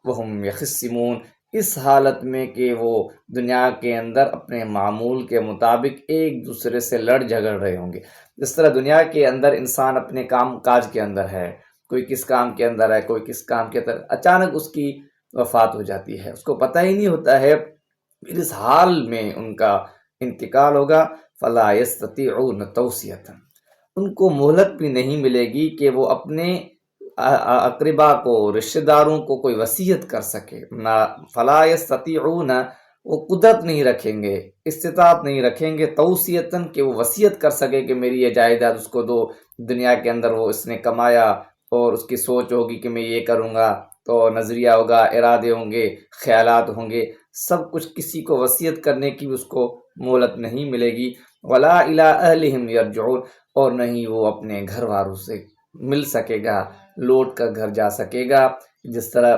وہم یخصمون، اس حالت میں کہ وہ دنیا کے اندر اپنے معمول کے مطابق ایک دوسرے سے لڑ جھگڑ رہے ہوں گے۔ جس طرح دنیا کے اندر انسان اپنے کام کاج کے اندر ہے، کوئی کس کام کے اندر ہے، کوئی کس کام کے اندر، اچانک اس کی وفات ہو جاتی ہے، اس کو پتہ ہی نہیں ہوتا ہے، پھر اس حال میں ان کا انتقال ہوگا۔ فلا یستطیعون توصیۃ، ان کو مہلت بھی نہیں ملے گی کہ وہ اپنے اقربا کو، رشتہ داروں کو کوئی وصیت کر سکے نہ۔ فلا یستطیعون، وہ قدرت نہیں رکھیں گے، استطاعت نہیں رکھیں گے توصیتاً کہ وہ وصیت کر سکے کہ میری یہ جائیداد اس کو دو۔ دنیا کے اندر وہ اس نے کمایا اور اس کی سوچ ہوگی کہ میں یہ کروں گا، تو نظریہ ہوگا، ارادے ہوں گے، خیالات ہوں گے، سب کچھ کسی کو وصیت کرنے کی اس کو مہلت نہیں ملے گی۔ ولا الی اہلہم یرجعون، اور نہیں وہ اپنے گھر والوں سے مل سکے گا، لوٹ کر گھر جا سکے گا۔ جس طرح